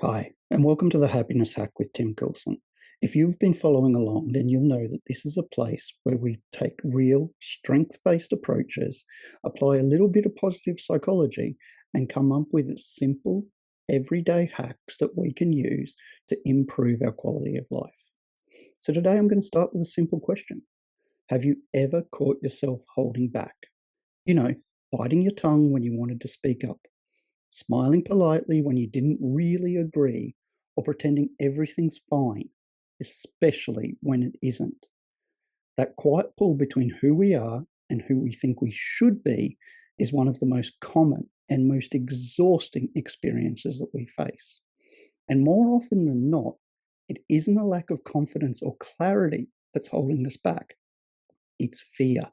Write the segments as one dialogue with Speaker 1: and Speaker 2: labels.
Speaker 1: Hi, and welcome to the Happiness Hack with Tim Coulson. If you've been following along, then you'll know that this is a place where we take real, strength based approaches, apply a little bit of positive psychology, and come up with simple, everyday hacks that we can use to improve our quality of life. So, today I'm going to start with a simple question. Have you ever caught yourself holding back? You know, biting your tongue when you wanted to speak up, smiling politely when you didn't really agree, or pretending everything's fine, especially when it isn't. That quiet pull between who we are and who we think we should be is one of the most common and most exhausting experiences that we face. And more often than not, it isn't a lack of confidence or clarity that's holding us back. It's fear.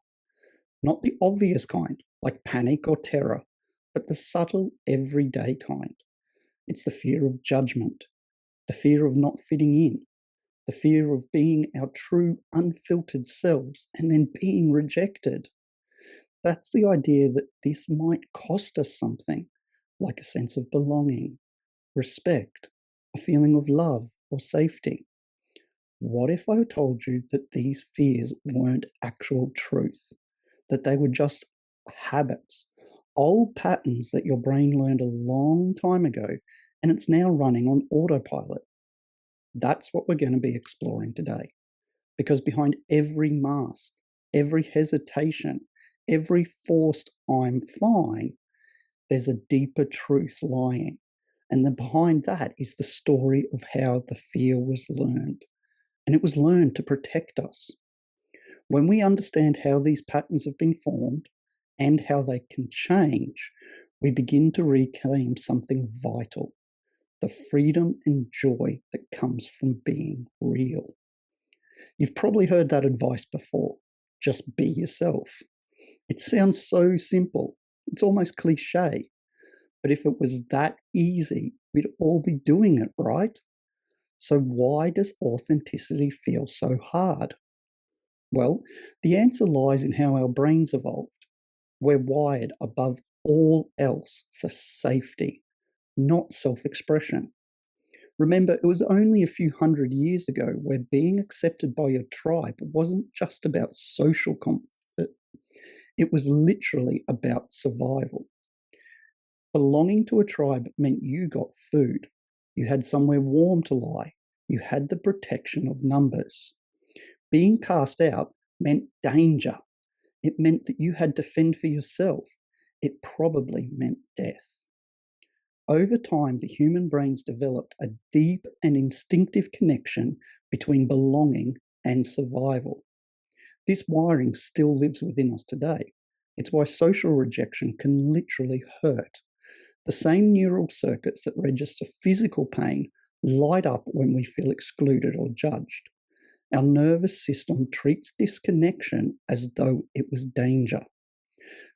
Speaker 1: Not the obvious kind, like panic or terror, but the subtle, everyday kind. It's the fear of judgment, the fear of not fitting in, the fear of being our true, unfiltered selves and then being rejected. That's the idea that this might cost us something, like a sense of belonging, respect, a feeling of love or safety. What if I told you that these fears weren't actual truth, that they were just habits, old patterns that your brain learned a long time ago, and it's now running on autopilot? That's what we're going to be exploring today. Because behind every mask, every hesitation, every forced I'm fine, there's a deeper truth lying. And then behind that is the story of how the fear was learned. And it was learned to protect us. When we understand how these patterns have been formed and how they can change, we begin to reclaim something vital: the freedom and joy that comes from being real. You've probably heard that advice before: just be yourself. It sounds so simple, it's almost cliche. But if it was that easy, we'd all be doing it, right? So, why does authenticity feel so hard? Well, the answer lies in how our brains evolved. We're wired above all else for safety, not self expression. Remember, it was only a few hundred years ago where being accepted by your tribe wasn't just about social comfort, it was literally about survival. Belonging to a tribe meant you got food, you had somewhere warm to lie, you had the protection of numbers. Being cast out meant danger. It meant that you had to fend for yourself. It probably meant death. Over time, the human brains developed a deep and instinctive connection between belonging and survival. This wiring still lives within us today. It's why social rejection can literally hurt. The same neural circuits that register physical pain light up when we feel excluded or judged. Our nervous system treats disconnection as though it was danger.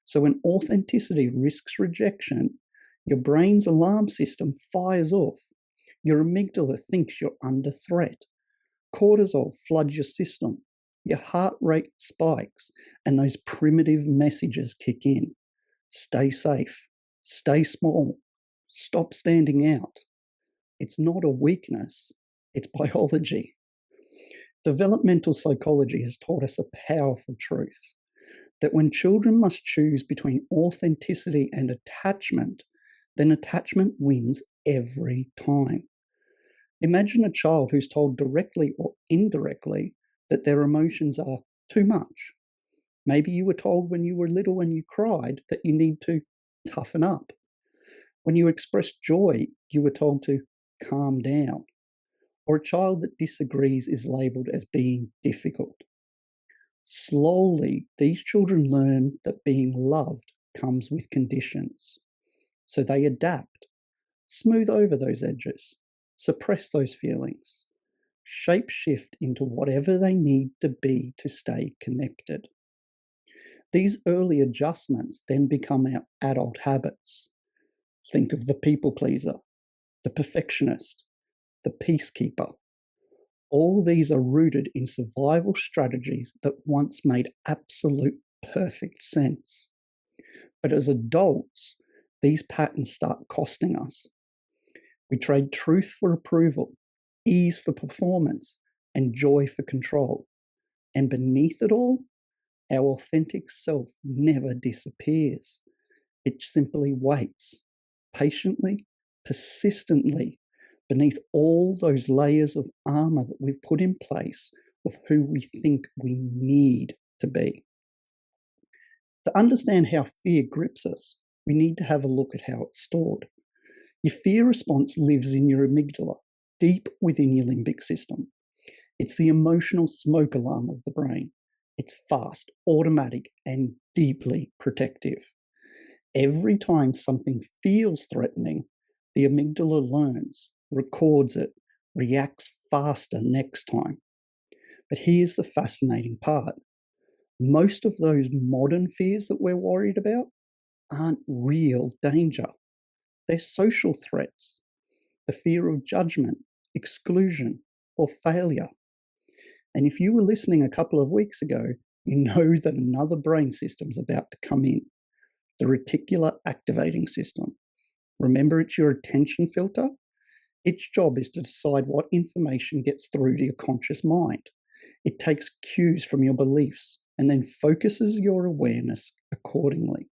Speaker 1: So when authenticity risks rejection, your brain's alarm system fires off. Your amygdala thinks you're under threat. Cortisol floods your system. Your heart rate spikes, and those primitive messages kick in. Stay safe. Stay small. Stop standing out. It's not a weakness, it's biology. Developmental psychology has taught us a powerful truth: that when children must choose between authenticity and attachment, then attachment wins every time. Imagine a child who's told directly or indirectly that their emotions are too much. Maybe you were told when you were little and you cried that you need to toughen up. When you expressed joy, you were told to calm down. Or a child that disagrees is labeled as being difficult. Slowly, these children learn that being loved comes with conditions. So they adapt, smooth over those edges, suppress those feelings, shape shift into whatever they need to be to stay connected. These early adjustments then become our adult habits. Think of the people pleaser, the perfectionist, the peacekeeper. All these are rooted in survival strategies that once made absolute perfect sense. But as adults, these patterns start costing us. We trade truth for approval, ease for performance, and joy for control. And beneath it all, our authentic self never disappears. It simply waits, patiently, persistently, beneath all those layers of armor that we've put in place of who we think we need to be. To understand how fear grips us, we need to have a look at how it's stored. Your fear response lives in your amygdala, deep within your limbic system. It's the emotional smoke alarm of the brain. It's fast, automatic, and deeply protective. Every time something feels threatening, the amygdala learns, records it, reacts faster next time. But here's the fascinating part. Most of those modern fears that we're worried about aren't real danger. They're social threats. The fear of judgment, exclusion, or failure. And if you were listening a couple of weeks ago, you know that another brain system's about to come in, the reticular activating system. Remember, it's your attention filter? Its job is to decide what information gets through to your conscious mind. It takes cues from your beliefs and then focuses your awareness accordingly.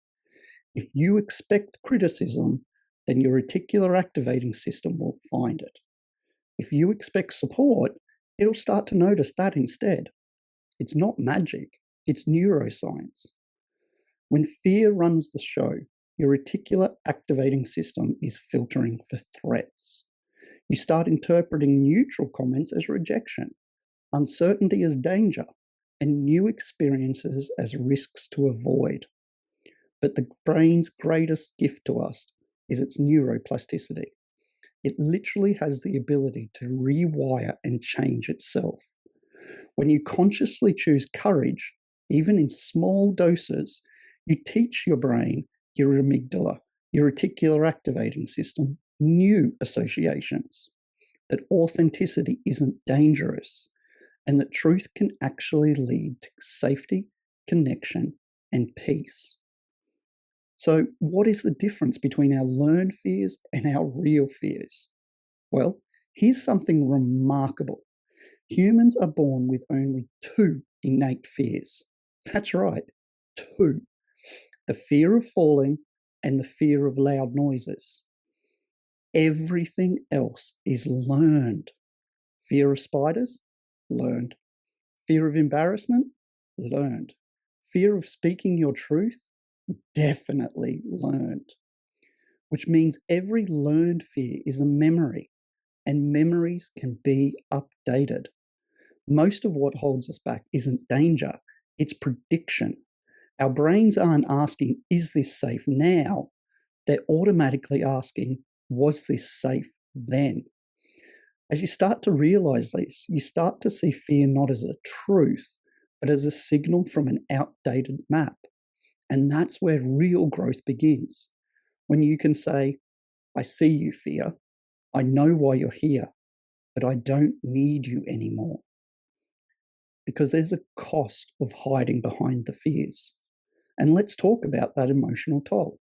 Speaker 1: If you expect criticism, then your reticular activating system will find it. If you expect support, it'll start to notice that instead. It's not magic, it's neuroscience. When fear runs the show, your reticular activating system is filtering for threats. You start interpreting neutral comments as rejection, uncertainty as danger, and new experiences as risks to avoid. But the brain's greatest gift to us is its neuroplasticity. It literally has the ability to rewire and change itself. When you consciously choose courage, even in small doses, you teach your brain, your amygdala, your reticular activating system, new associations, that authenticity isn't dangerous, and that truth can actually lead to safety, connection, and peace. So, what is the difference between our learned fears and our real fears? Well, here's something remarkable. Humans are born with only two innate fears. That's right, two. The fear of falling and the fear of loud noises. Everything else is learned. Fear of spiders? Learned. Fear of embarrassment? Learned. Fear of speaking your truth? Definitely learned. Which means every learned fear is a memory, and memories can be updated. Most of what holds us back isn't danger, it's prediction. Our brains aren't asking, is this safe now? They're automatically asking, was this safe then? As you start to realize this, you start to see fear not as a truth, but as a signal from an outdated map. And that's where real growth begins. When you can say, I see you, fear. I know why you're here, but I don't need you anymore. Because there's a cost of hiding behind the fears. And let's talk about that emotional toll.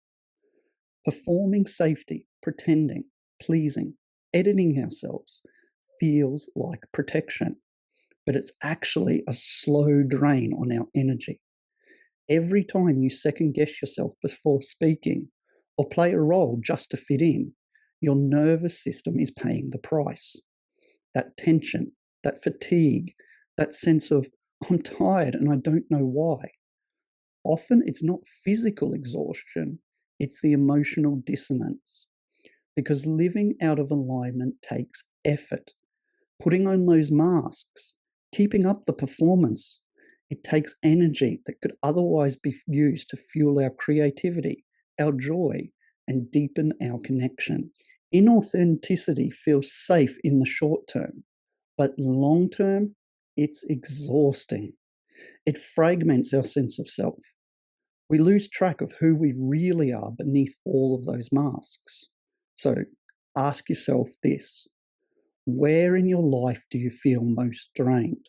Speaker 1: Performing safety, pretending, pleasing, editing ourselves feels like protection, but it's actually a slow drain on our energy. Every time you second guess yourself before speaking or play a role just to fit in, your nervous system is paying the price. That tension, that fatigue, that sense of, I'm tired and I don't know why. Often it's not physical exhaustion, it's the emotional dissonance. Because living out of alignment takes effort. Putting on those masks, keeping up the performance, it takes energy that could otherwise be used to fuel our creativity, our joy, and deepen our connections. Inauthenticity feels safe in the short term, but long term, it's exhausting. It fragments our sense of self. We lose track of who we really are beneath all of those masks. So ask yourself this. Where in your life do you feel most drained?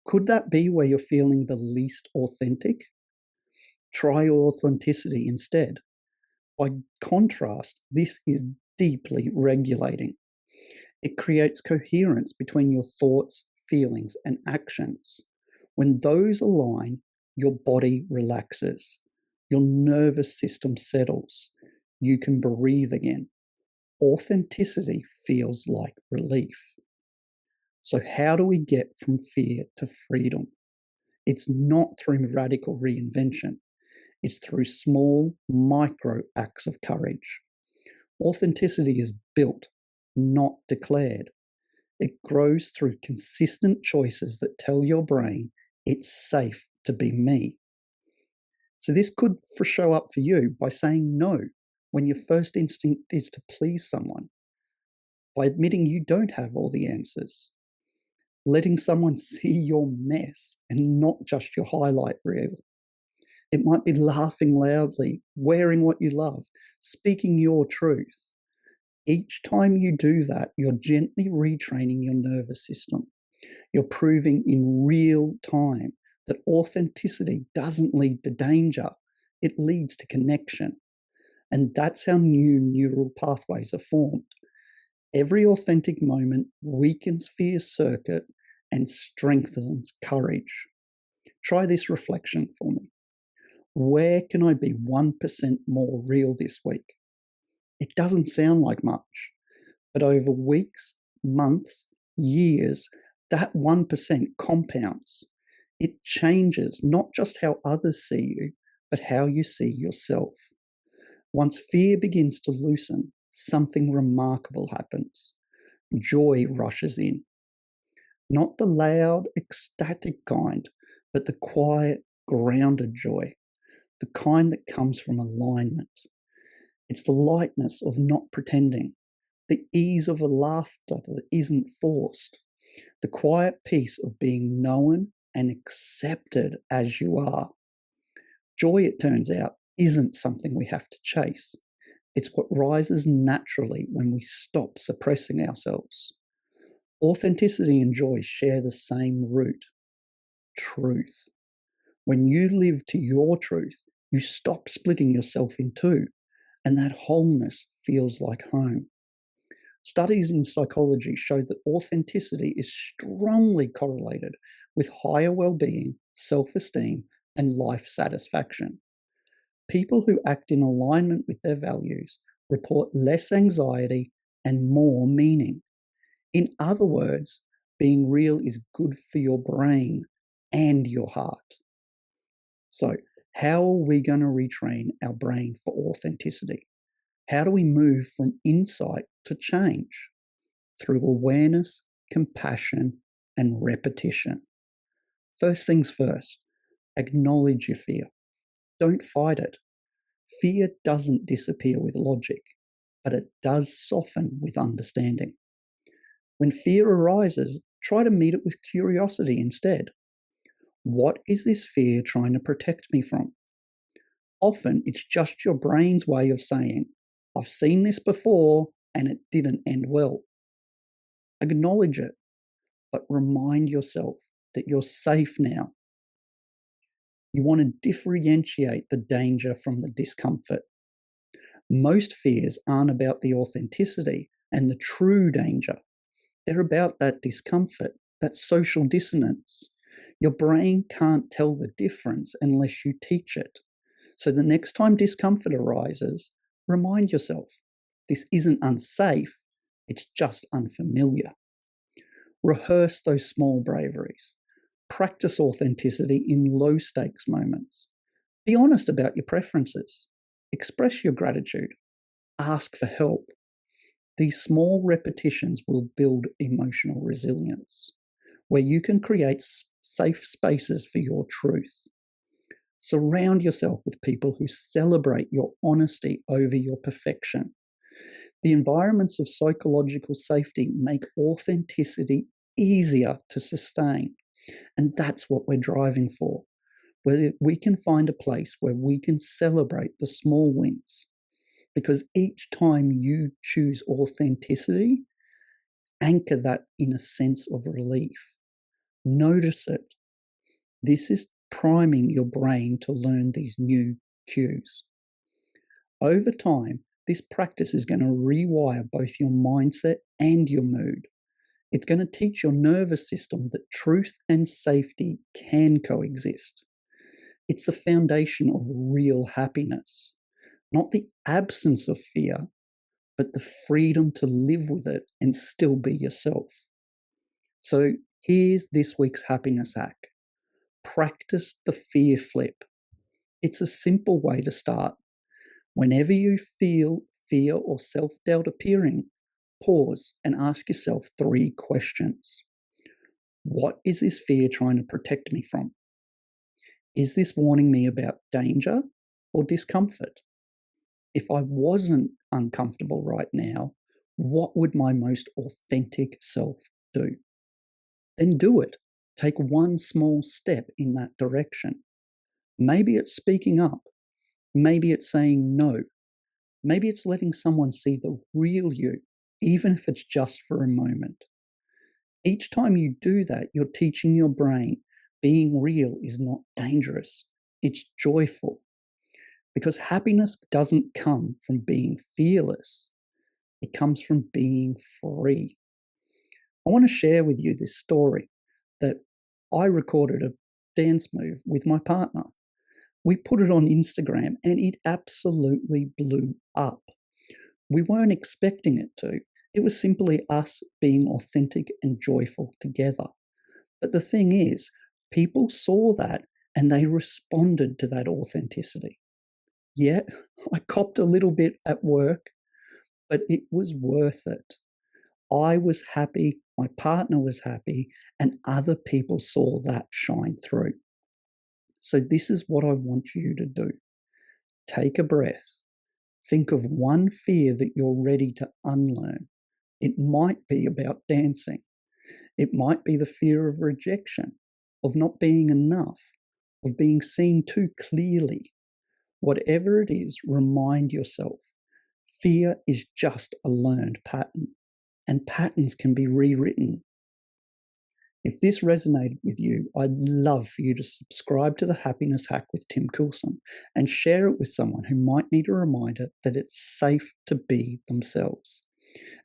Speaker 1: Could that be where you're feeling the least authentic? Try authenticity instead. By contrast, this is deeply regulating. It creates coherence between your thoughts, feelings, and actions. When those align, your body relaxes, your nervous system settles, you can breathe again. Authenticity feels like relief. So, how do we get from fear to freedom? It's not through radical reinvention, it's through small, micro acts of courage. Authenticity is built, not declared. It grows through consistent choices that tell your brain it's safe to be me. So, this could show up for you by saying no when your first instinct is to please someone, by admitting you don't have all the answers, letting someone see your mess and not just your highlight reel. It might be laughing loudly, wearing what you love, speaking your truth. Each time you do that, you're gently retraining your nervous system. You're proving in real time that authenticity doesn't lead to danger, it leads to connection. And that's how new neural pathways are formed. Every authentic moment weakens fear circuit and strengthens courage. Try this reflection for me. Where can I be 1% more real this week? It doesn't sound like much, but over weeks, months, years, that 1% compounds. It changes not just how others see you, but how you see yourself. Once fear begins to loosen, something remarkable happens. Joy rushes in. Not the loud, ecstatic kind, but the quiet, grounded joy, the kind that comes from alignment. It's the lightness of not pretending, the ease of a laughter that isn't forced, the quiet peace of being known and accepted as you are. Joy, it turns out, isn't something we have to chase. It's what rises naturally when we stop suppressing ourselves. Authenticity and joy share the same root: truth. When you live to your truth, you stop splitting yourself in two, and that wholeness feels like home. Studies in psychology show that authenticity is strongly correlated with higher well-being, self-esteem, and life satisfaction. People who act in alignment with their values report less anxiety and more meaning. In other words, being real is good for your brain and your heart. So, how are we going to retrain our brain for authenticity? How do we move from insight to change? Through awareness, compassion, and repetition. First things first, acknowledge your fear. Don't fight it. Fear doesn't disappear with logic, but it does soften with understanding. When fear arises, try to meet it with curiosity instead. What is this fear trying to protect me from? Often it's just your brain's way of saying, I've seen this before and it didn't end well. Acknowledge it, but remind yourself that you're safe now. You want to differentiate the danger from the discomfort. Most fears aren't about the authenticity and the true danger. They're about that discomfort, that social dissonance. Your brain can't tell the difference unless you teach it. So the next time discomfort arises, remind yourself, this isn't unsafe, it's just unfamiliar. Rehearse those small braveries. Practice authenticity in low stakes moments. Be honest about your preferences. Express your gratitude. Ask for help. These small repetitions will build emotional resilience, where you can create safe spaces for your truth. Surround yourself with people who celebrate your honesty over your perfection. The environments of psychological safety make authenticity easier to sustain. And that's what we're driving for, where we can find a place where we can celebrate the small wins. Because each time you choose authenticity, anchor that in a sense of relief. Notice it. This is priming your brain to learn these new cues. Over time, This practice is going to rewire both your mindset and your mood. It's going to teach your nervous system that truth and safety can coexist. It's the foundation of real happiness, not the absence of fear, but the freedom to live with it and still be yourself. So here's this week's happiness hack. Practice the fear flip. It's a simple way to start. Whenever you feel fear or self-doubt appearing, pause and ask yourself 3 questions. What is this fear trying to protect me from? Is this warning me about danger or discomfort? If I wasn't uncomfortable right now, what would my most authentic self do? Then do it. Take one small step in that direction. Maybe it's speaking up. Maybe it's saying no. Maybe it's letting someone see the real you, even if it's just for a moment. Each time you do that, you're teaching your brain being real is not dangerous. It's joyful. Because happiness doesn't come from being fearless. It comes from being free. I want to share with you this story that I recorded a dance move with my partner. We put it on Instagram and it absolutely blew up. We weren't expecting it to. It was simply us being authentic and joyful together. But the thing is, people saw that and they responded to that authenticity. Yeah, I copped a little bit at work, but it was worth it. I was happy, my partner was happy, and other people saw that shine through. So this is what I want you to do. Take a breath. Think of one fear that you're ready to unlearn. It might be about dancing. It might be the fear of rejection, of not being enough, of being seen too clearly. Whatever it is, remind yourself. Fear is just a learned pattern, and patterns can be rewritten. If this resonated with you, I'd love for you to subscribe to the Happiness Hack with Tim Coulson and share it with someone who might need a reminder that it's safe to be themselves.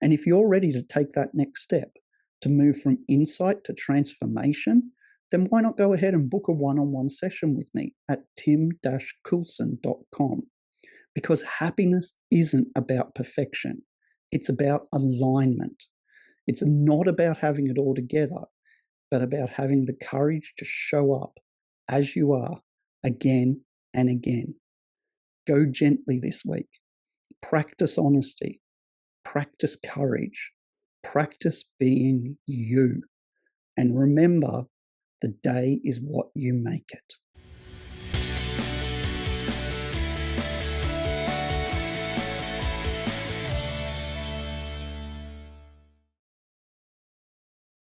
Speaker 1: And if you're ready to take that next step, to move from insight to transformation, then why not go ahead and book a one-on-one session with me at tim-coulson.com. Because happiness isn't about perfection. It's about alignment. It's not about having it all together, but about having the courage to show up as you are again and again. Go gently this week. Practice honesty. Practice courage. Practice being you. And remember, the day is what you make it.